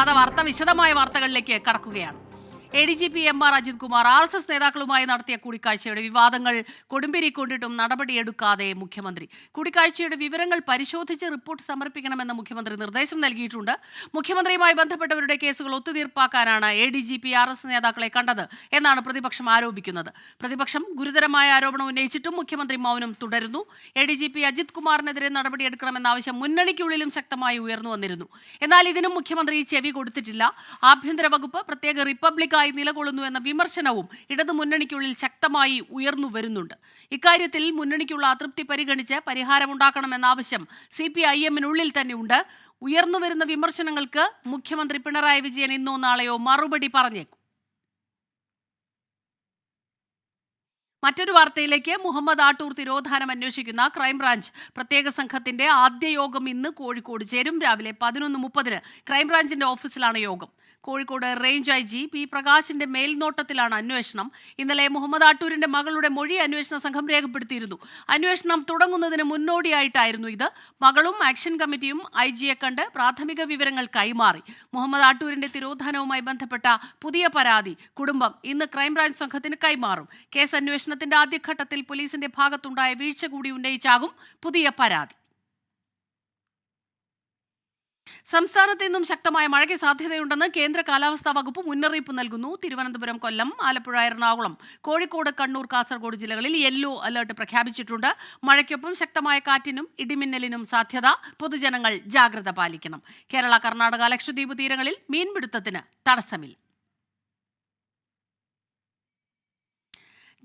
പ്രഭാത വാർത്ത വിശദമായ വാർത്തകളിലേക്ക് കടക്കുകയാണ്. ADGP MR Ajith Kumar RSS നേതാക്കളുമായി നടത്തിയ കൂടിക്കാഴ്ചയുടെ വിവാദങ്ങൾ കൊടുമ്പിരിക്കൊണ്ടിട്ടും നടപടിയെടുക്കാതെ മുഖ്യമന്ത്രി. കൂടിക്കാഴ്ചയുടെ വിവരങ്ങൾ പരിശോധിച്ച് റിപ്പോർട്ട് സമർപ്പിക്കണമെന്ന് മുഖ്യമന്ത്രി നിർദ്ദേശം നൽകിയിട്ടുണ്ട്. മുഖ്യമന്ത്രിയുമായി ബന്ധപ്പെട്ടവരുടെ കേസുകൾ ഒത്തുതീർപ്പാക്കാനാണ് ADGP RSS നേതാക്കളെ കണ്ടത് എന്നാണ് പ്രതിപക്ഷം ആരോപിക്കുന്നത്. പ്രതിപക്ഷം ഗുരുതരമായ ആരോപണം ഉന്നയിച്ചിട്ടും മുഖ്യമന്ത്രി മൗനം തുടരുന്നു. ADGP അജിത് കുമാറിനെതിരെ നടപടിയെടുക്കണമെന്ന ആവശ്യം മുന്നണിക്കുള്ളിലും ശക്തമായി ഉയർന്നു വന്നിരുന്നു. എന്നാൽ ഇതിനും മുഖ്യമന്ത്രി ചെവി കൊടുത്തിട്ടില്ല. ആഭ്യന്തര വകുപ്പ് പ്രത്യേക റിപ്പബ്ലിക് നിലകൊള്ളുന്നു എന്ന വിമർശനവും ഇടതു മുന്നണിക്കുള്ളിൽ ശക്തമായി ഉയർന്നു വരുന്നുണ്ട്. ഇക്കാര്യത്തിൽ മുന്നണിക്കുള്ള അതൃപ്തി പരിഗണിച്ച് പരിഹാരമുണ്ടാക്കണമെന്ന ആവശ്യം CPIM-നുള്ളിൽ തന്നെ ഉണ്ട്. ഉയർന്നുവരുന്ന വിമർശനങ്ങൾക്ക് മുഖ്യമന്ത്രി പിണറായി വിജയൻ ഇന്നോ നാളെയോ മറുപടി പറഞ്ഞേക്കും. മറ്റൊരു വാർത്തയിലേക്ക്. മുഹമ്മദ് ആട്ടൂർ തിരോധാനം അന്വേഷിക്കുന്ന ക്രൈംബ്രാഞ്ച് പ്രത്യേക സംഘത്തിന്റെ ആദ്യ യോഗം ഇന്ന് കോഴിക്കോട് ചേരും. രാവിലെ 11:30 ക്രൈംബ്രാഞ്ചിന്റെ ഓഫീസിലാണ് യോഗം. കോഴിക്കോട് റേഞ്ച് IG P പ്രകാശിന്റെ മേൽനോട്ടത്തിലാണ് അന്വേഷണം. ഇന്നലെ മുഹമ്മദ് ആട്ടൂരിന്റെ മകളുടെ മൊഴി അന്വേഷണ സംഘം രേഖപ്പെടുത്തിയിരുന്നു. അന്വേഷണം തുടങ്ങുന്നതിന് മുന്നോടിയായിട്ടായിരുന്നു ഇത്. മകളും ആക്ഷൻ കമ്മിറ്റിയും IG-യെ കണ്ട് പ്രാഥമിക വിവരങ്ങൾ കൈമാറി. മുഹമ്മദ് ആട്ടൂരിന്റെ തിരോധാനവുമായി ബന്ധപ്പെട്ട പുതിയ പരാതി കുടുംബം ഇന്ന് ക്രൈംബ്രാഞ്ച് സംഘത്തിന് കൈമാറും. കേസ് അന്വേഷണത്തിന്റെ ആദ്യഘട്ടത്തിൽ പോലീസിന്റെ ഭാഗത്തുണ്ടായ വീഴ്ച കൂടി ഉന്നയിച്ചാകും പുതിയ പരാതി. സംസ്ഥാനത്ത് ഇന്നും ശക്തമായ മഴയ്ക്ക് സാധ്യതയുണ്ടെന്ന് കേന്ദ്ര കാലാവസ്ഥാ വകുപ്പ് മുന്നറിയിപ്പ് നൽകുന്നു. തിരുവനന്തപുരം, കൊല്ലം, ആലപ്പുഴ, എറണാകുളം, കോഴിക്കോട്, കണ്ണൂർ, കാസർഗോഡ് ജില്ലകളിൽ യെല്ലോ അലർട്ട് പ്രഖ്യാപിച്ചിട്ടുണ്ട്. മഴയ്ക്കൊപ്പം ശക്തമായ കാറ്റിനും ഇടിമിന്നലിനും സാധ്യത. പൊതുജനങ്ങൾ ജാഗ്രത പാലിക്കണം. കേരള, കർണാടക, ലക്ഷദ്വീപ് തീരങ്ങളിൽ മീൻപിടുത്തത്തിന് തടസ്സമില്ല.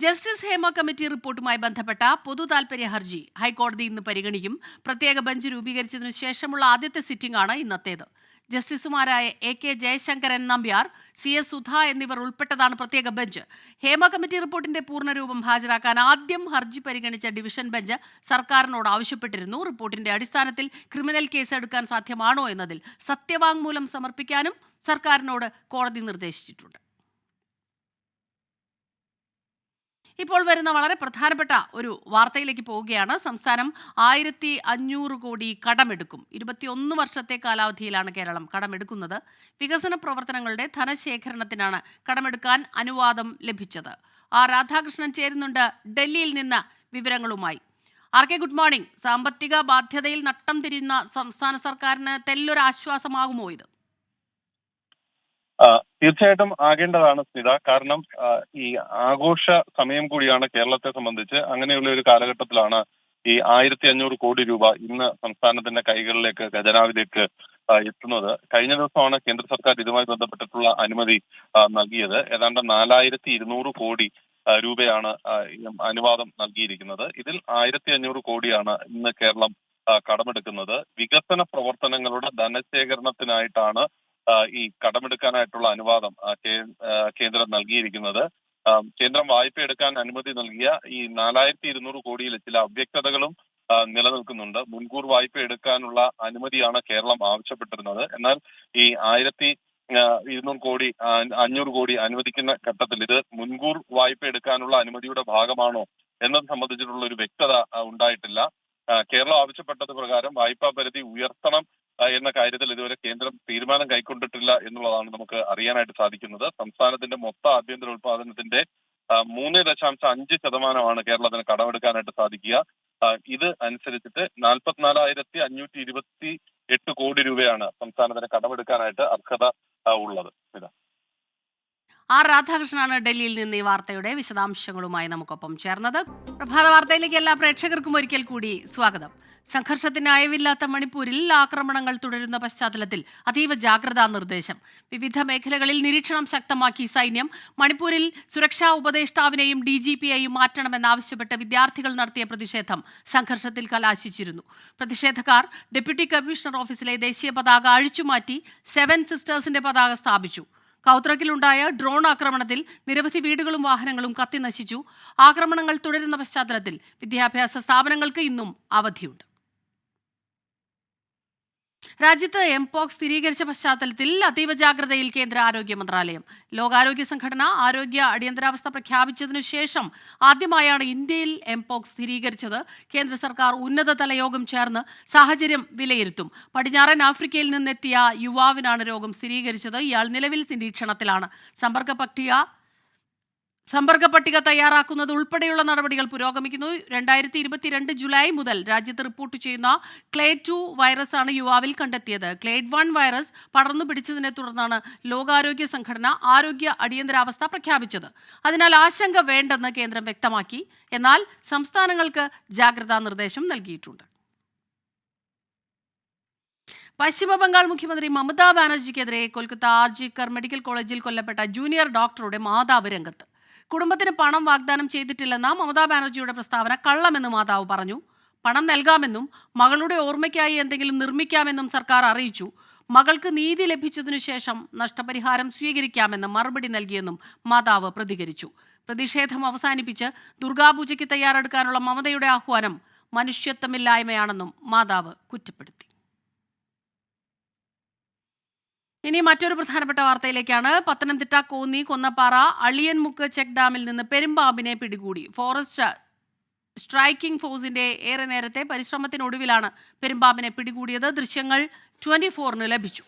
ജസ്റ്റിസ് ഹേമ കമ്മിറ്റി റിപ്പോർട്ടുമായി ബന്ധപ്പെട്ട പൊതു താൽപര്യ ഹർജി ഹൈക്കോടതി ഇന്ന് പരിഗണിക്കും. പ്രത്യേക ബെഞ്ച് രൂപീകരിച്ചതിനു ശേഷമുള്ള ആദ്യത്തെ സിറ്റിംഗാണ് ഇന്നത്തേത്. ജസ്റ്റിസുമാരായ AK ജയശങ്കരൻ നമ്പ്യാർ, CS സുധ എന്നിവർ ഉൾപ്പെട്ടതാണ് പ്രത്യേക ബെഞ്ച്. ഹേമ കമ്മിറ്റി റിപ്പോർട്ടിന്റെ പൂർണ്ണരൂപം ഹാജരാക്കാൻ ആദ്യം ഹർജി പരിഗണിച്ച ഡിവിഷൻ ബെഞ്ച് സർക്കാരിനോട് ആവശ്യപ്പെട്ടിരുന്നു. റിപ്പോർട്ടിന്റെ അടിസ്ഥാനത്തിൽ ക്രിമിനൽ കേസ് എടുക്കാൻ സാധ്യമാണോ എന്നതിൽ സത്യവാങ്മൂലം സമർപ്പിക്കാനും സർക്കാരിനോട് കോടതി നിർദ്ദേശിച്ചിട്ടുണ്ട്. ഇപ്പോൾ വരുന്ന വളരെ പ്രധാനപ്പെട്ട ഒരു വാർത്തയിലേക്ക് പോവുകയാണ്. സംസ്ഥാനം 1500 കോടി കടമെടുക്കും. 21 വർഷത്തെ കാലാവധിയിലാണ് കേരളം കടമെടുക്കുന്നത്. വികസന പ്രവർത്തനങ്ങളുടെ ധനശേഖരണത്തിനാണ് കടമെടുക്കാൻ അനുവാദം ലഭിച്ചത്. രാധാകൃഷ്ണൻ ചേരുന്നുണ്ട് ഡൽഹിയിൽ നിന്ന് വിവരങ്ങളുമായി. RK, good morning. സാമ്പത്തിക ബാധ്യതയിൽ നട്ടം തിരിയുന്ന സംസ്ഥാന സർക്കാരിന് തെല്ലൊരു ആശ്വാസമാകുമോ ഇത്? തീർച്ചയായിട്ടും ആകേണ്ടതാണ് സ്മിത. കാരണം ഈ ആഘോഷ സമയം കൂടിയാണ് കേരളത്തെ സംബന്ധിച്ച്. അങ്ങനെയുള്ള ഒരു കാലഘട്ടത്തിലാണ് ഈ 1500 കോടി രൂപ ഇന്ന് സംസ്ഥാനത്തിന്റെ കൈകളിലേക്ക്, ഖജനാവിലേക്ക് എത്തുന്നത്. കഴിഞ്ഞ ദിവസമാണ് കേന്ദ്ര സർക്കാർ ഇതുമായി ബന്ധപ്പെട്ടിട്ടുള്ള അനുമതി നൽകിയത്. ഏതാണ്ട് 4200 കോടി രൂപയാണ് അനുവാദം നൽകിയിരിക്കുന്നത്. ഇതിൽ 1500 കോടിയാണ് ഇന്ന് കേരളം കടമെടുക്കുന്നത്. വികസന പ്രവർത്തനങ്ങളുടെ ധനശേഖരണത്തിനായിട്ടാണ് ഈ കടമെടുക്കാനായിട്ടുള്ള അനുവാദം കേന്ദ്രം നൽകിയിരിക്കുന്നത്. കേന്ദ്രം വായ്പ എടുക്കാൻ അനുമതി നൽകിയ ഈ 4200 കോടിയിൽ ചില അവ്യക്തതകളും നിലനിൽക്കുന്നുണ്ട്. മുൻകൂർ വായ്പ എടുക്കാനുള്ള അനുമതിയാണ് കേരളം ആവശ്യപ്പെട്ടിരുന്നത്. എന്നാൽ ഈ 1200 കോടി 500 കോടി അനുവദിക്കുന്ന ഘട്ടത്തിൽ ഇത് മുൻകൂർ വായ്പ എടുക്കാനുള്ള അനുമതിയുടെ ഭാഗമാണോ എന്നത് സംബന്ധിച്ചിട്ടുള്ള ഒരു വ്യക്തത ഉണ്ടായിട്ടില്ല. കേരളം ആവശ്യപ്പെട്ടത് പ്രകാരം വായ്പാ പരിധി ഉയർത്തണം എന്ന കാര്യത്തിൽ ഇതുവരെ കേന്ദ്രം തീരുമാനം കൈക്കൊണ്ടിട്ടില്ല എന്നുള്ളതാണ് നമുക്ക് അറിയാനായിട്ട് സാധിക്കുന്നത്. സംസ്ഥാനത്തിന്റെ മൊത്ത ആഭ്യന്തര ഉൽപാദനത്തിന്റെ 3.5% കേരളത്തിന് കടമെടുക്കാനായിട്ട് സാധിക്കുക. ഇത് അനുസരിച്ചിട്ട് 44,528 കോടി രൂപയാണ് സംസ്ഥാനത്തിന് കടമെടുക്കാനായിട്ട് അർഹത ഉള്ളത്. രാധാകൃഷ്ണനാണ് ഡൽഹിയിൽ നിന്ന് ഈ വാർത്തയുടെ വിശദാംശങ്ങളുമായി നമുക്കൊപ്പം ചേർന്നത്. പ്രഭാത വാർത്തയിലേക്ക് എല്ലാ പ്രേക്ഷകർക്കും ഒരിക്കൽ കൂടി സ്വാഗതം. സംഘർഷത്തിന് അയവില്ലാത്ത മണിപ്പൂരിൽ ആക്രമണങ്ങൾ തുടരുന്ന പശ്ചാത്തലത്തിൽ അതീവ ജാഗ്രതാ നിർദ്ദേശം. വിവിധ മേഖലകളിൽ നിരീക്ഷണം ശക്തമാക്കി സൈന്യം. മണിപ്പൂരിൽ സുരക്ഷാ ഉപദേഷ്ടാവിനെയും DGP-യെയും മാറ്റണമെന്നാവശ്യപ്പെട്ട് വിദ്യാർത്ഥികൾ നടത്തിയ പ്രതിഷേധം സംഘർഷത്തിൽ കലാശിച്ചിരുന്നു. പ്രതിഷേധക്കാർ ഡെപ്യൂട്ടി കമ്മീഷണർ ഓഫീസിലെ ദേശീയ പതാക അഴിച്ചുമാറ്റി 7 സിസ്റ്റേഴ്സിന്റെ പതാക സ്ഥാപിച്ചു. കൗത്രക്കിലുണ്ടായ ഡ്രോൺ ആക്രമണത്തിൽ നിരവധി വീടുകളും വാഹനങ്ങളും കത്തിനശിച്ചു. ആക്രമണങ്ങൾ തുടരുന്ന പശ്ചാത്തലത്തിൽ വിദ്യാഭ്യാസ സ്ഥാപനങ്ങൾക്ക് ഇന്നും അവധിയുണ്ട്. രാജ്യത്ത് എംപോക്സ് സ്ഥിരീകരിച്ച പശ്ചാത്തലത്തിൽ അതീവ ജാഗ്രതയിൽ കേന്ദ്ര ആരോഗ്യ മന്ത്രാലയം. ലോകാരോഗ്യ സംഘടന ആരോഗ്യ അടിയന്തരാവസ്ഥ പ്രഖ്യാപിച്ചതിനു ശേഷം ആദ്യമായാണ് ഇന്ത്യയിൽ എംപോക്സ് സ്ഥിരീകരിച്ചത്. കേന്ദ്ര സർക്കാർ ഉന്നതതല യോഗം ചേർന്ന് സാഹചര്യം വിലയിരുത്തും. പടിഞ്ഞാറൻ ആഫ്രിക്കയിൽ നിന്നെത്തിയ യുവാവിനാണ് രോഗം സ്ഥിരീകരിച്ചത്. ഇയാൾ നിലവിൽ നിരീക്ഷണത്തിലാണ്. സമ്പർക്ക പട്ടിക തയ്യാറാക്കുന്നത് ഉൾപ്പെടെയുള്ള നടപടികൾ പുരോഗമിക്കുന്നു. 2022 ജൂലൈ മുതൽ രാജ്യത്ത് റിപ്പോർട്ട് ചെയ്യുന്ന ക്ലേഡ് 2 വൈറസാണ് യുവാവിൽ കണ്ടെത്തിയത്. ക്ലേഡ് 1 വൈറസ് പടർന്നു പിടിച്ചതിനെ തുടർന്നാണ് ലോകാരോഗ്യ സംഘടന ആരോഗ്യ അടിയന്തരാവസ്ഥ പ്രഖ്യാപിച്ചത്. അതിനാൽ ആശങ്ക വേണ്ടെന്ന് കേന്ദ്രം വ്യക്തമാക്കി. എന്നാൽ സംസ്ഥാനങ്ങൾക്ക് ജാഗ്രതാ നിർദ്ദേശം നൽകിയിട്ടുണ്ട്. പശ്ചിമബംഗാൾ മുഖ്യമന്ത്രി മമതാ ബാനർജിക്കെതിരെ കൊൽക്കത്ത ആർജിക്കർ മെഡിക്കൽ കോളേജിൽ കൊല്ലപ്പെട്ട ജൂനിയർ ഡോക്ടറുടെ മാതാവ് രംഗത്ത്. കുടുംബത്തിന് പണം വാഗ്ദാനം ചെയ്തിട്ടില്ലെന്ന മമതാ ബാനർജിയുടെ പ്രസ്താവന കള്ളമെന്ന് മാതാവ് പറഞ്ഞു. പണം നൽകാമെന്നും മകളുടെ ഓർമ്മയ്ക്കായി എന്തെങ്കിലും നിർമ്മിക്കാമെന്നും സർക്കാർ അറിയിച്ചു. മകൾക്ക് നീതി ലഭിച്ചതിനു ശേഷം നഷ്ടപരിഹാരം സ്വീകരിക്കാമെന്ന് മറുപടി നൽകിയെന്നും മാതാവ് പ്രതികരിച്ചു. പ്രതിഷേധം അവസാനിപ്പിച്ച് ദുർഗാപൂജയ്ക്ക് തയ്യാറെടുക്കാനുള്ള മമതയുടെ ആഹ്വാനം മനുഷ്യത്വമില്ലായ്മയാണെന്നും മാതാവ് കുറ്റപ്പെടുത്തി. ഇനി മറ്റൊരു പ്രധാനപ്പെട്ട വാർത്തയിലേക്കാണ്. പത്തനംതിട്ട കോന്നി കൊന്നപ്പാറ അളിയൻമുക്ക് ചെക്ക് ഡാമിൽ നിന്ന് പെരുമ്പാമ്പിനെ പിടികൂടി. ഫോറസ്റ്റ് സ്ട്രൈക്കിംഗ് ഫോഴ്സിന്റെ ഏറെ നേരത്തെ പരിശ്രമത്തിനൊടുവിലാണ് പെരുമ്പാമ്പിനെ പിടികൂടിയത്. ദൃശ്യങ്ങൾ 24-ന് ലഭിച്ചു.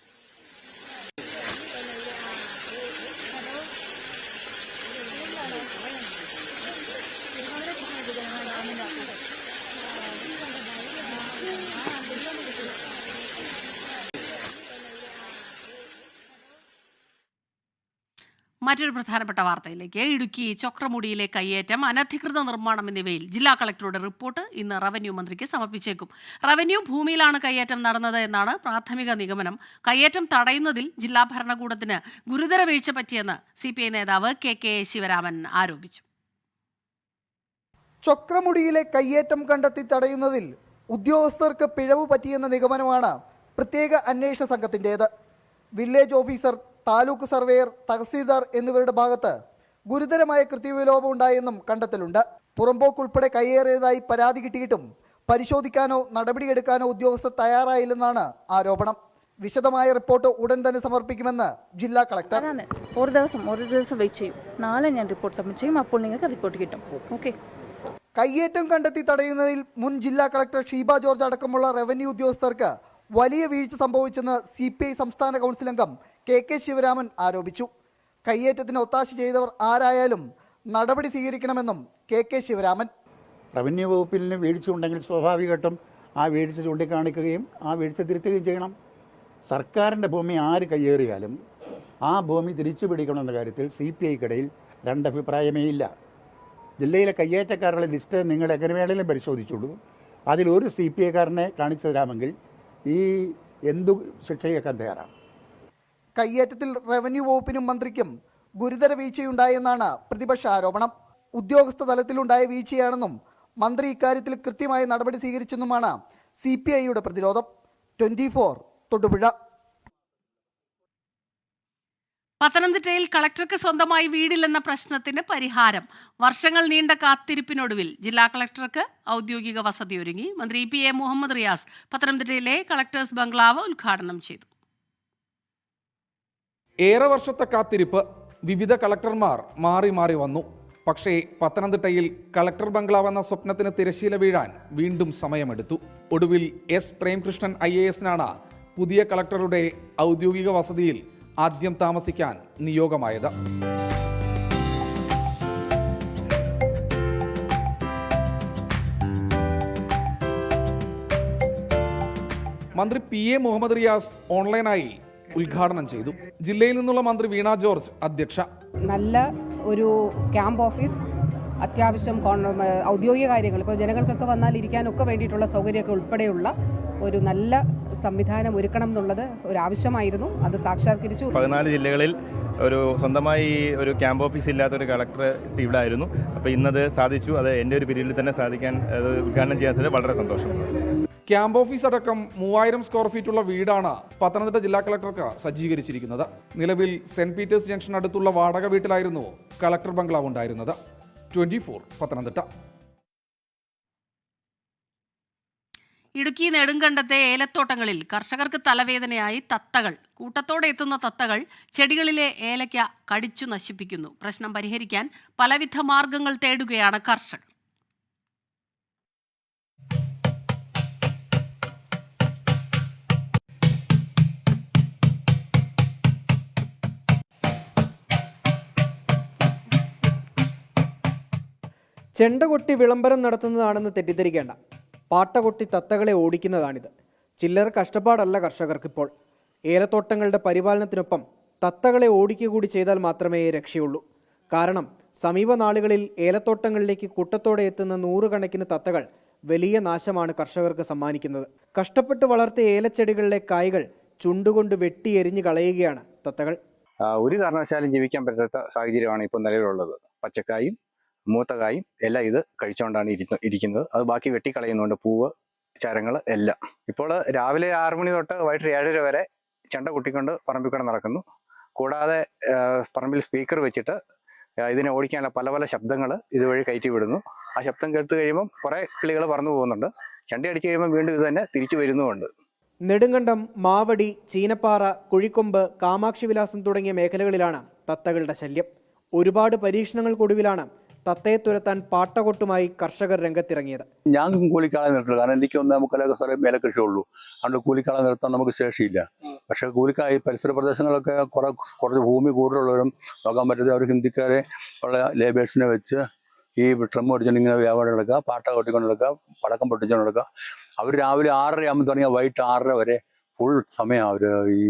മറ്റൊരു പ്രധാനപ്പെട്ട വാർത്തയിലേക്ക്. ഇടുക്കി ചൊക്രമുടിയിലെ കയ്യേറ്റം, അനധികൃത നിർമ്മാണം എന്നിവയിൽ ജില്ലാ കളക്ടറുടെ റിപ്പോർട്ട് ഇന്ന് റവന്യൂ മന്ത്രിക്ക് സമർപ്പിച്ചേക്കും. റവന്യൂ ഭൂമിയിലാണ് കയ്യേറ്റം നടന്നത് എന്നാണ് പ്രാഥമിക നിഗമനം. കയ്യേറ്റം തടയുന്നതിൽ ജില്ലാ ഭരണകൂടത്തിന് ഗുരുതര വീഴ്ച പറ്റിയെന്ന് CPI നേതാവ് KK ശിവരാമൻ ആരോപിച്ചു. ചൊക്രമുടിയിലെ കയ്യേറ്റം കണ്ടെത്തി തടയുന്നതിൽ ഉദ്യോഗസ്ഥർക്ക് പിഴവ് പറ്റിയെന്ന നിഗമനമാണ് പ്രത്യേക അന്വേഷണ സംഘത്തിൻ്റേത്. Village officer, taluk surveyor, tahsildar എന്നിവരുടെ ഭാഗത്ത് ഗുരുതരമായ കൃത്യവിലോപം ഉണ്ടായെന്നും കണ്ടെത്തലുണ്ട്. പുറമ്പോക്കുൾപ്പെടെ കയ്യേറിയതായി പരാതി കിട്ടിയിട്ടും പരിശോധിക്കാനോ നടപടിയെടുക്കാനോ ഉദ്യോഗസ്ഥർ തയ്യാറായില്ലെന്നാണ് ആരോപണം. വിശദമായ റിപ്പോർട്ട് ഉടൻ തന്നെ സമർപ്പിക്കുമെന്ന് ജില്ലാ കളക്ടർ. ഒരു ദിവസം വെയിറ്റ് ചെയ്യും. നാളെ ഞാൻ റിപ്പോർട്ട് സബ്മിറ്റ് ചെയ്യും. അപ്പോൾ നിങ്ങൾക്ക് റിപ്പോർട്ട് കിട്ടും. ഓക്കെ. കയ്യേറ്റം കണ്ടെത്തി തടയുന്നതിൽ മുൻ ജില്ലാ കളക്ടർ ഷീബ ജോർജ് അടക്കമുള്ള റവന്യൂ ഉദ്യോഗസ്ഥർക്ക് വലിയ വീഴ്ച സംഭവിച്ചെന്ന് CPI സംസ്ഥാന കൗൺസിൽ അംഗം KK ശിവരാമൻ ആരോപിച്ചു. കയ്യേറ്റത്തിന് ഒത്താശ ചെയ്തവർ ആരായാലും നടപടി സ്വീകരിക്കണമെന്നും KK ശിവരാമൻ. റവന്യൂ വകുപ്പിന് വീഴ്ച ഉണ്ടെങ്കിൽ സ്വാഭാവികമായിട്ടും ആ വീഴ്ച ചൂണ്ടിക്കാണിക്കുകയും ആ വീഴ്ച തിരുത്തുകയും ചെയ്യണം. സർക്കാരിൻ്റെ ഭൂമി ആര് കയ്യേറിയാലും ആ ഭൂമി തിരിച്ചു പിടിക്കണമെന്ന കാര്യത്തിൽ CPIക്കിടയിൽ രണ്ടഭിപ്രായമേ ഇല്ല. ജില്ലയിലെ കയ്യേറ്റക്കാരുടെ ലിസ്റ്റ് നിങ്ങൾ എങ്ങനെ വേണമെങ്കിലും പരിശോധിച്ചുള്ളൂ. അതിലൊരു CPIക്കാരനെ കാണിച്ചു തരാമെങ്കിൽ ഈ എന്തു ശിക്ഷയേക്കാൻ തയ്യാറാണ്. കയ്യേറ്റത്തിൽ റവന്യൂ വകുപ്പിനും മന്ത്രിക്കും ഗുരുതര വീഴ്ചയുണ്ടായെന്നാണ് പ്രതിപക്ഷ ആരോപണം. ഉദ്യോഗസ്ഥ തലത്തിലുണ്ടായ വീഴ്ചയാണെന്നും മന്ത്രി ഇക്കാര്യത്തിൽ കൃത്യമായ നടപടി സ്വീകരിച്ചെന്നുമാണ് CPIയുടെ പ്രതിരോധം. 24 തൊടുപുഴ. പത്തനംതിട്ടയിൽ കളക്ടർക്ക് സ്വന്തമായി വീടില്ലെന്ന പ്രശ്നത്തിന് പരിഹാരം. വർഷങ്ങൾ നീണ്ട കാത്തിരിപ്പിനൊടുവിൽ ജില്ലാ കളക്ടർക്ക് ഔദ്യോഗിക വസതി ഒരുങ്ങി. മന്ത്രി PA മുഹമ്മദ് റിയാസ് പത്തനംതിട്ടയിലെ കളക്ടേഴ്സ് ബംഗ്ലാവ് ഉദ്ഘാടനം ചെയ്തു. ഏറെ വർഷത്തെ കാത്തിരിപ്പ്. വിവിധ കളക്ടർമാർ മാറി മാറി വന്നു. പക്ഷേ പത്തനംതിട്ടയിൽ കളക്ടർ ബംഗ്ലാവ് എന്ന സ്വപ്നത്തിന് തിരശ്ശീല വീഴാൻ വീണ്ടും സമയമെടുത്തു. ഒടുവിൽ S പ്രേംകൃഷ്ണൻ IAS-നാണ് പുതിയ കളക്ടറുടെ ഔദ്യോഗിക വസതിയിൽ ആദ്യം താമസിക്കാൻ നിയോഗമായത്. മന്ത്രി PA മുഹമ്മദ് റിയാസ് ഓൺലൈനായി ഉദ്ഘാടനം ചെയ്തു. ജില്ലയിൽ നിന്നുള്ള മന്ത്രി വീണ ജോർജ് അധ്യക്ഷ. നല്ല ഒരു ക്യാമ്പ് ഓഫീസ്, അത്യാവശ്യം ഔദ്യോഗിക കാര്യങ്ങൾ, ഇപ്പോൾ ജനങ്ങൾക്കൊക്കെ വന്നാൽ ഇരിക്കാനൊക്കെ വേണ്ടിയിട്ടുള്ള സൗകര്യമൊക്കെ ഉൾപ്പെടെയുള്ള ഒരു നല്ല സംവിധാനം ഒരുക്കണം എന്നുള്ളത് ഒരു ആവശ്യമായിരുന്നു. അത് സാക്ഷാത്കരിച്ചു. 14 ജില്ലകളിൽ ഒരു സ്വന്തമായി ഒരു ക്യാമ്പ് ഓഫീസ് ഇല്ലാത്തൊരു കളക്ടർ ഇവിടെ ആയിരുന്നു. അപ്പോൾ ഇന്നത് സാധിച്ചു. അത് എൻ്റെ ഒരു പീരീഡിൽ തന്നെ സാധിക്കാൻ അത് ഉദ്ഘാടനം ചെയ്യാൻ സാധിച്ചത് വളരെ സന്തോഷം. ക്യാമ്പ് ഓഫീസ് അടക്കം 3000 സ്ക്വയർ ഫീറ്റുള്ള വീടാണ് പത്തനംതിട്ട ജില്ലാ കളക്ടർക്ക് സജ്ജീകരിച്ചിരിക്കുന്നത്. നിലവിൽ സെന്റ് പീറ്റേഴ്സ് ജംഗ്ഷൻ അടുത്തുള്ള വാടക വീട്ടിലായിരുന്നു കളക്ടർ ബംഗ്ലാവ് ഉണ്ടായിരുന്നത്. 24 പത്തനംതിട്ട. ഇടുക്കി നെടുങ്കണ്ടത്തെ ഏലത്തോട്ടങ്ങളിൽ കർഷകർക്ക് തലവേദനയായി തത്തകൾ. കൂട്ടത്തോടെ എത്തുന്ന തത്തകൾ ചെടികളിലെ ഏലയ്ക്ക കടിച്ചു നശിപ്പിക്കുന്നു. പ്രശ്നം പരിഹരിക്കാൻ പലവിധ മാർഗങ്ങൾ തേടുകയാണ് കർഷകർ. ചെണ്ട കൊട്ടി വിളംബരം നടത്തുന്നതാണെന്ന് തെറ്റിദ്ധരിക്കേണ്ട. പാട്ട കൊട്ടി തത്തകളെ ഓടിക്കുന്നതാണിത്. ചില്ലറ കഷ്ടപ്പാടല്ല കർഷകർക്കിപ്പോൾ. ഏലത്തോട്ടങ്ങളുടെ പരിപാലനത്തിനൊപ്പം തത്തകളെ ഓടിക്കുക കൂടി ചെയ്താൽ മാത്രമേ രക്ഷയുള്ളൂ. കാരണം സമീപ നാളുകളിൽ ഏലത്തോട്ടങ്ങളിലേക്ക് കൂട്ടത്തോടെ എത്തുന്ന നൂറുകണക്കിന് തത്തകൾ വലിയ നാശമാണ് കർഷകർക്ക് സമ്മാനിക്കുന്നത്. കഷ്ടപ്പെട്ട് വളർത്തിയ ഏലച്ചെടികളിലെ കായ്കൾ ചുണ്ടുകൊണ്ട് വെട്ടി എരിഞ്ഞു കളയുകയാണ് തത്തകൾ. ഒരു കാരണവശാലും ജീവിക്കാൻ പറ്റാത്ത സാഹചര്യമാണ് ഇപ്പോൾ നിലവിലുള്ളത്. പച്ചക്കായും മൂത്തകായും എല്ലാം ഇത് കഴിച്ചുകൊണ്ടാണ് ഇരിക്കുന്നത്. അത് ബാക്കി വെട്ടിക്കളയുന്നുണ്ട്. പൂവ്, ചരങ്ങൾ എല്ലാം. ഇപ്പോൾ രാവിലെ 6 മണി തൊട്ട് വൈകിട്ട് 7:30 വരെ ചെണ്ട കുട്ടിക്കൊണ്ട് പറമ്പിൽ കൂടെ നടക്കുന്നു. കൂടാതെ പറമ്പിൽ സ്പീക്കർ വെച്ചിട്ട് ഇതിനെ ഓടിക്കാനുള്ള പല പല ശബ്ദങ്ങൾ ഇതുവഴി കയറ്റി വിടുന്നു. ആ ശബ്ദം കേട്ട് കഴിയുമ്പം കുറേ കിളികൾ പറന്നു പോകുന്നുണ്ട്. ചെണ്ട അടിച്ചു കഴിയുമ്പോൾ വീണ്ടും ഇത് തന്നെ തിരിച്ചു വരുന്നുമുണ്ട്. നെടുങ്കണ്ടം, മാവടി, ചീനപ്പാറ, കുഴിക്കൊമ്പ്, കാമാക്ഷി വിലാസം തുടങ്ങിയ മേഖലകളിലാണ് തത്തകളുടെ ശല്യം. ഒരുപാട് പരീക്ഷണങ്ങൾക്കൊടുവിലാണ് തത്തയെ തുരത്താൻ പാട്ടകൊട്ടുമായി കർഷകർ രംഗത്തിറങ്ങിയത്. ഞാൻ കൂലിക്കാളെ നിർത്തില്ല. കാരണം എനിക്ക് 1.25 സ്ഥലം ഏലകൃഷി ഉള്ളൂ. അതുകൊണ്ട് കൂലിക്കാളെ നിർത്താൻ നമുക്ക് ശേഷിയില്ല. പക്ഷെ കൂലിക്കായി പരിസര പ്രദേശങ്ങളൊക്കെ കുറച്ച് ഭൂമി കൂടുതലുള്ളവരും നോക്കാൻ പറ്റത്തില്ല. അവർ ഹിന്ദിക്കാരെ ഉള്ള ലേബേഴ്സിനെ വെച്ച് ഈ ട്രം അടിച്ചുകൊണ്ട് ഇങ്ങനെ വ്യാപാരം എടുക്കുക, പാട്ട കൊട്ടിക്കൊണ്ട് എടുക്കുക, പടക്കം പൊട്ടിച്ചുകൊണ്ട് എടുക്കുക. അവർ രാവിലെ 6:30 ആകുമ്പോൾ തുടങ്ങിയ വൈകിട്ട് 6:30 വരെ ഫുൾ സമയം അവർ ഈ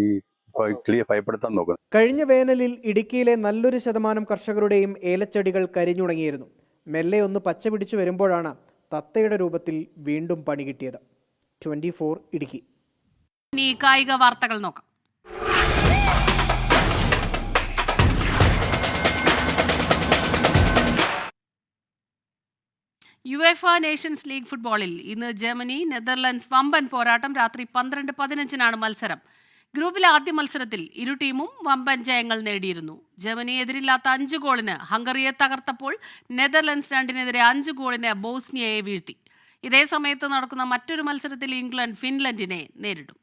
കിളിയെ ഭയപ്പെടുത്താൻ നോക്കുന്നത്. കഴിഞ്ഞ വേനലിൽ ഇടുക്കിയിലെ നല്ലൊരു ശതമാനം കർഷകരുടെയും ഏലച്ചെടികൾ കരിഞ്ഞുണങ്ങിയിരുന്നു. മെല്ലെ ഒന്ന് പച്ച പിടിച്ചു വരുമ്പോഴാണ് തത്തയുടെ രൂപത്തിൽ വീണ്ടും പണി കിട്ടിയത്. 24 ഇടുക്കി. ഇനി കായിക വാർത്തകൾ നോക്കാം. യുവേഫ നേഷൻസ് ലീഗ് ഫുട്ബോളിൽ ഇന്ന് ജർമ്മനി നെതർലൻഡ്സ് വമ്പൻ പോരാട്ടം. രാത്രി 12:15 മത്സരം. ഗ്രൂപ്പിലെ ആദ്യ മത്സരത്തിൽ ഇരു ടീമും വമ്പൻ ജയങ്ങൾ നേടിയിരുന്നു. ജർമ്മനി എതിരില്ലാത്ത 5 ഗോളിന് ഹംഗറിയെ തകർത്തപ്പോൾ നെതർലൻഡ്സ് 2-നെതിരെ 5 ഗോളിന് ബോസ്നിയയെ വീഴ്ത്തി. ഇതേ സമയത്ത് നടക്കുന്ന മറ്റൊരു മത്സരത്തിൽ ഇംഗ്ലണ്ട് ഫിൻലൻഡിനെ നേരിടും.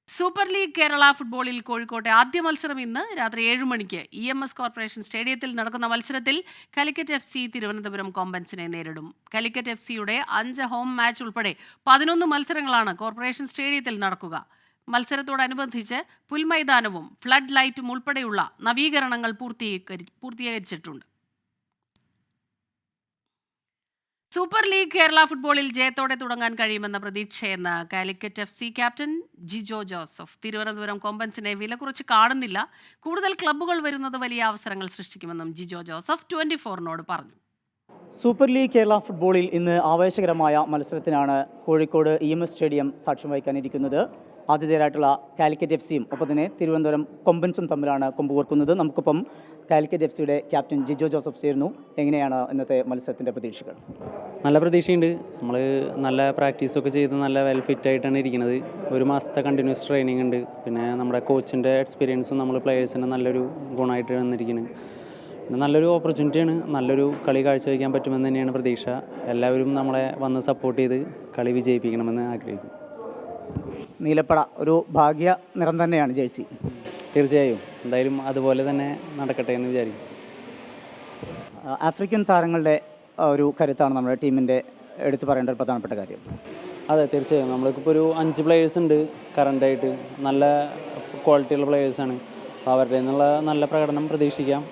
സൂപ്പർ ലീഗ് കേരള ഫുട്ബോളിൽ കോഴിക്കോട്ടെ ആദ്യ മത്സരം ഇന്ന് രാത്രി 7 മണിക്ക് EMS കോർപ്പറേഷൻ സ്റ്റേഡിയത്തിൽ നടക്കുന്ന മത്സരത്തിൽ കാലിക്കറ്റ് FC തിരുവനന്തപുരം കോമ്പൻസിനെ നേരിടും. കാലിക്കറ്റ് FCയുടെ 5 ഹോം മാച്ച് ഉൾപ്പെടെ 11 മത്സരങ്ങളാണ് കോർപ്പറേഷൻ സ്റ്റേഡിയത്തിൽ നടക്കുക. മത്സരത്തോടനുബന്ധിച്ച് പുൽമൈതാനവും ഫ്ലഡ് ലൈറ്റും ഉൾപ്പെടെയുള്ള നവീകരണങ്ങൾ പൂർത്തീകരിച്ചിട്ടുണ്ട്. സൂപ്പർ ലീഗ് കേരള ഫുട്ബോളിൽ ജയത്തോടെ തുടങ്ങാൻ കഴിയുമെന്ന പ്രതീക്ഷയെന്ന് കാലിക്കറ്റ് FC ക്യാപ്റ്റൻ ജിജോ ജോസഫ്. തിരുവനന്തപുരം കോമ്പൻസിനെ വില കുറച്ച് കാണുന്നില്ല. കൂടുതൽ ക്ലബ്ബുകൾ വരുന്നത് വലിയ അവസരങ്ങൾ സൃഷ്ടിക്കുമെന്നും ജിജോ ജോസഫ് 24-നോട് പറഞ്ഞു. സൂപ്പർ ലീഗ് കേരള ഫുട്ബോളിൽ ഇന്ന് ആവേശകരമായ മത്സരത്തിനാണ് കോഴിക്കോട് EMS സ്റ്റേഡിയം സാക്ഷ്യം വഹിക്കാനിരിക്കുന്നത്. ആതിഥേയരായിട്ടുള്ള കാലിക്കറ്റ് FCയും ഒപ്പം തന്നെ തിരുവനന്തപുരം കൊമ്പൻസും തമ്മിലാണ് കൊമ്പുകോർക്കുന്നത്. നമുക്കൊപ്പം കാലിക്കറ്റ് FCയുടെ ക്യാപ്റ്റൻ ജിജോ ജോസഫ് ചേരുന്നു. എങ്ങനെയാണ് ഇന്നത്തെ മത്സരത്തിൻ്റെ പ്രതീക്ഷകൾ? നല്ല പ്രതീക്ഷയുണ്ട്. നമ്മൾ നല്ല പ്രാക്ടീസൊക്കെ ചെയ്ത് നല്ല വെൽ ഫിറ്റായിട്ടാണ് ഇരിക്കുന്നത്. 1 മാസത്തെ കണ്ടിന്യൂസ് ട്രെയിനിങ് ഉണ്ട്. പിന്നെ നമ്മുടെ കോച്ചിൻ്റെ എക്സ്പീരിയൻസും നമ്മൾ പ്ലേയേഴ്സിന് നല്ലൊരു ഗുണമായിട്ട് വന്നിരിക്കുന്നത്. പിന്നെ നല്ലൊരു ഓപ്പർച്യൂണിറ്റിയാണ്. നല്ലൊരു കളി കാഴ്ചവെക്കാൻ പറ്റുമെന്ന് തന്നെയാണ് പ്രതീക്ഷ. എല്ലാവരും നമ്മളെ വന്ന് സപ്പോർട്ട് ചെയ്ത് കളി വിജയിപ്പിക്കണമെന്ന് ആഗ്രഹിക്കും. നീലപ്പട ഒരു ഭാഗ്യ നിറം തന്നെയാണ് ജേഴ്സി. തീർച്ചയായും എന്തായാലും അതുപോലെ തന്നെ നടക്കട്ടെ എന്ന് വിചാരിക്കും. ആഫ്രിക്കൻ താരങ്ങളുടെ ഒരു കരുത്താണ് നമ്മുടെ ടീമിൻ്റെ എടുത്തു പറയേണ്ട ഒരു പ്രധാനപ്പെട്ട കാര്യം. അതെ, തീർച്ചയായും നമ്മൾക്കിപ്പോൾ ഒരു 5 പ്ലേയേഴ്സ് ഉണ്ട് കറണ്ടായിട്ട്. നല്ല ക്വാളിറ്റിയുള്ള പ്ലേയേഴ്സാണ്. അപ്പോൾ അവരുടെ നിന്നുള്ള നല്ല പ്രകടനം പ്രതീക്ഷിക്കാം.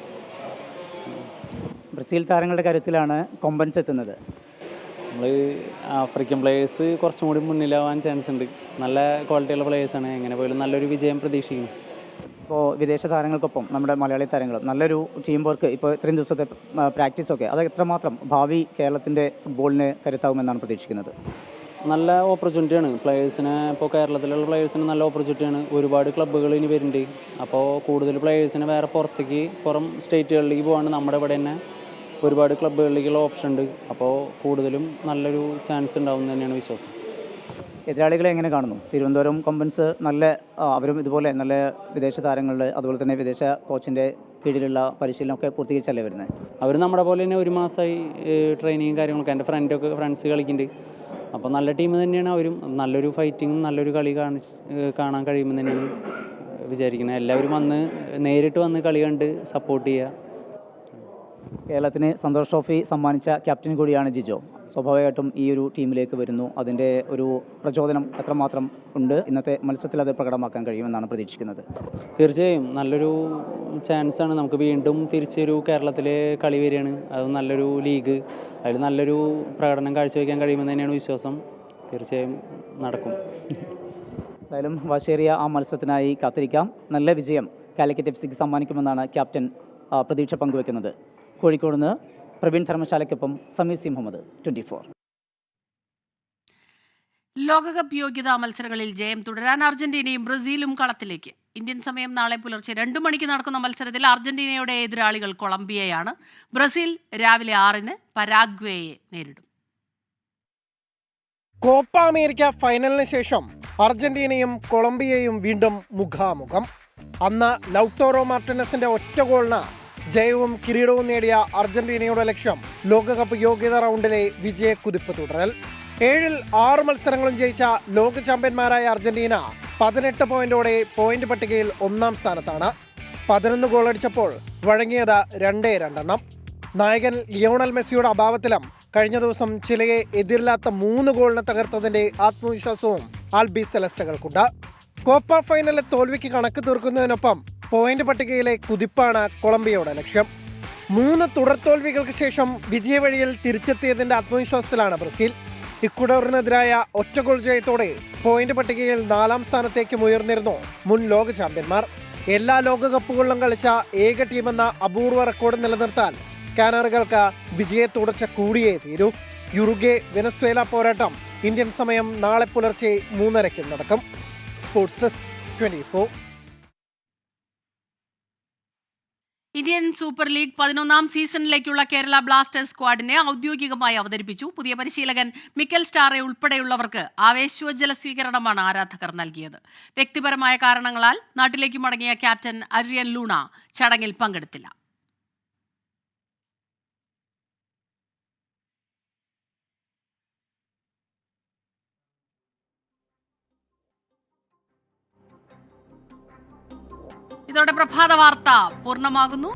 ബ്രസീൽ താരങ്ങളുടെ കരുത്തിലാണ് കൊമ്പൻസ് എത്തുന്നത്. നമ്മൾ ആഫ്രിക്കൻ പ്ലേയേഴ്സ് കുറച്ചും കൂടി മുന്നിലാവാൻ ചാൻസ് ഉണ്ട്. നല്ല ക്വാളിറ്റിയുള്ള പ്ലേയേഴ്സാണ്. എങ്ങനെ പോലും നല്ലൊരു വിജയം പ്രതീക്ഷിക്കുന്നു. ഇപ്പോൾ വിദേശ താരങ്ങൾക്കൊപ്പം നമ്മുടെ മലയാളി താരങ്ങളും നല്ലൊരു ടീം വർക്ക്, ഇപ്പോൾ ഇത്രയും ദിവസത്തെ പ്രാക്ടീസൊക്കെ അത് എത്രമാത്രം ഭാവി കേരളത്തിൻ്റെ ഫുട്ബോളിന് കരുത്താവുമെന്നാണ് പ്രതീക്ഷിക്കുന്നത്? നല്ല ഓപ്പർച്യൂണിറ്റിയാണ് പ്ലേയേഴ്സിന്. ഇപ്പോൾ കേരളത്തിലുള്ള പ്ലേയേഴ്സിന് നല്ല ഓപ്പർച്യൂണിറ്റിയാണ്. ഒരുപാട് ക്ലബ്ബുകൾ ഇനി വരുന്നുണ്ട്. അപ്പോൾ കൂടുതൽ പ്ലേയേഴ്സിന് വേറെ പുറം സ്റ്റേറ്റുകളിലേക്ക് പോകാണ്ട് നമ്മുടെ ഇവിടെ തന്നെ ഒരുപാട് ക്ലബ്ബുകളിലേക്കുള്ള ഓപ്ഷൻ ഉണ്ട്. അപ്പോൾ കൂടുതലും നല്ലൊരു ചാൻസ് ഉണ്ടാവും തന്നെയാണ് വിശ്വാസം. എതിരാളികളെ എങ്ങനെ കാണുന്നു? തിരുവനന്തപുരം കൊമ്പൻസ് നല്ല അവരും ഇതുപോലെ നല്ല വിദേശ താരങ്ങളുടെ അതുപോലെ തന്നെ വിദേശ കോച്ചിൻ്റെ കീഴിലുള്ള പരിശീലനമൊക്കെ പൂർത്തീകരിച്ചല്ലേ വരുന്നത്? അവർ നമ്മുടെ പോലെ തന്നെ ഒരു മാസമായി ട്രെയിനിങ്ങും കാര്യങ്ങളൊക്കെ. എൻ്റെ ഫ്രണ്ട്സ് കളിക്കുന്നുണ്ട്. അപ്പോൾ നല്ല ടീം തന്നെയാണ് അവരും. നല്ലൊരു ഫൈറ്റിങ്ങും നല്ലൊരു കളി കാണാൻ കഴിയുമെന്ന് തന്നെയാണ് വിചാരിക്കുന്നത്. എല്ലാവരും നേരിട്ട് വന്ന് കളി കണ്ട് സപ്പോർട്ട് ചെയ്യുക. കേരളത്തിന് സന്തോഷ് ട്രോഫി സമ്മാനിച്ച ക്യാപ്റ്റൻ കൂടിയാണ് ജിജോ. സ്വാഭാവികമായിട്ടും ഈ ഒരു ടീമിലേക്ക് വരുന്നു. അതിൻ്റെ ഒരു പ്രചോദനം എത്രമാത്രം ഉണ്ട്? ഇന്നത്തെ മത്സരത്തിൽ അത് പ്രകടമാക്കാൻ കഴിയുമെന്നാണ് പ്രതീക്ഷിക്കുന്നത്. തീർച്ചയായും നല്ലൊരു ചാൻസാണ്. നമുക്ക് വീണ്ടും തിരിച്ചൊരു കേരളത്തിലെ കളി വരികയാണ്. അത് നല്ലൊരു ലീഗ്, അതിൽ നല്ലൊരു പ്രകടനം കാഴ്ചവെക്കാൻ കഴിയുമെന്ന് തന്നെയാണ് വിശ്വാസം. തീർച്ചയായും നടക്കും. എന്തായാലും വാശേറിയ ആ മത്സരത്തിനായി കാത്തിരിക്കാം. നല്ല വിജയം കാലിക്കറ്റ് FC സമ്മാനിക്കുമെന്നാണ് ക്യാപ്റ്റൻ പ്രതീക്ഷ പങ്കുവെക്കുന്നത്. കോഴിക്കോട് നിന്ന് പ്രവീൺ ധർമ്മശാലയ്ക്കൊപ്പം സമീർ സി മുഹമ്മദ്, 24. ലോകകപ്പ് യോഗ്യതാ മത്സരങ്ങളിൽ ജയം തുടരാൻ അർജന്റീനയും ബ്രസീലും കളത്തിലേക്ക്. ഇന്ത്യൻ സമയം നാളെ പുലർച്ചെ 2 മണിക്ക് നടക്കുന്ന മത്സരത്തിൽ അർജന്റീനയുടെ എതിരാളികൾ കൊളംബിയയാണ്. ബ്രസീൽ രാവിലെ 6-ന് പരാഗ്വേയെ നേരിടും. കോപ്പ അമേരിക്ക ഫൈനലിന് ശേഷം അർജന്റീനയും കൊളംബിയയും വീണ്ടും മുഖാമുഖം. അന്ന് ലൗട്ടോറോ മാർട്ടിനസിന്റെ ഒറ്റ ഗോളിന് ജയവും കിരീടവും നേടിയ അർജന്റീനയുടെ ലക്ഷ്യം ലോകകപ്പ് യോഗ്യതാ റൗണ്ടിലെ വിജയക്കുതിപ്പ് തുടരൽ. 7-ൽ 6 മത്സരങ്ങളും ജയിച്ച ലോക ചാമ്പ്യന്മാരായ അർജന്റീന 18 പോയിന്റോടെ പോയിന്റ് പട്ടികയിൽ 1-ാം സ്ഥാനത്താണ്. 11 ഗോളടിച്ചപ്പോൾ വഴങ്ങിയത് 2-2. നായകൻ ലിയോണൽ മെസ്സിയുടെ അഭാവത്തിലും കഴിഞ്ഞ ദിവസം ചിലയെ എതിരില്ലാത്ത 3 ഗോളിന് തകർത്തതിന്റെ ആത്മവിശ്വാസവും ആൽബി സെലസ്റ്റകൾക്കുണ്ട്. കോപ്പ ഫൈനലിലെ തോൽവിക്ക് കണക്ക് തീർക്കുന്നതിനൊപ്പം പോയിന്റ് പട്ടികയിലെ കുതിപ്പാണ് കൊളംബിയയുടെ ലക്ഷ്യം. 3 തുടർ തോൽവികൾക്ക് ശേഷം വിജയവഴിയിൽ തിരിച്ചെത്തിയതിന്റെ ആത്മവിശ്വാസത്തിലാണ് ബ്രസീൽ. ഇക്വഡോറിനെതിരായ ഒറ്റ ഗോൾ ജയത്തോടെ പോയിന്റ് പട്ടികയിൽ 4-ാം സ്ഥാനത്തേക്കും ഉയർന്നിരുന്നു മുൻ ലോക ചാമ്പ്യന്മാർ. എല്ലാ ലോകകപ്പുകളിലും കളിച്ച ഏക ടീമെന്ന അപൂർവ റെക്കോർഡ് നിലനിർത്താൻ കാനറുകൾക്ക് വിജയ തുടർച്ച കൂടിയേ തീരൂ. യുറുഗ്വേ വെനസ്വേല പോരാട്ടം ഇന്ത്യൻ സമയം നാളെ പുലർച്ചെ 3:30 നടക്കും. Sports desk, 24. Indian super league 11-ാം സീസണിലേക്കുള്ള കേരള ബ്ലാസ്റ്റേഴ്സ് സ്ക്വാഡിനെ ഔദ്യോഗികമായി അവതരിപ്പിച്ചു. പുതിയ പരിശീലകൻ മിക്കൽ സ്റ്റാറെ ഉൾപ്പെടെയുള്ളവർക്ക് ആവേശോജ്വല സ്വീകരണമാണ് ആരാധകർ നൽകിയത്. വ്യക്തിപരമായ കാരണങ്ങളാൽ നാട്ടിലേക്ക് മടങ്ങിയ ക്യാപ്റ്റൻ അഡ്രിയൻ ലൂണ ചടങ്ങിൽ പങ്കെടുത്തില്ല. ഇതോടെ പ്രഭാത വാർത്ത പൂർണ്ണമാകുന്നു.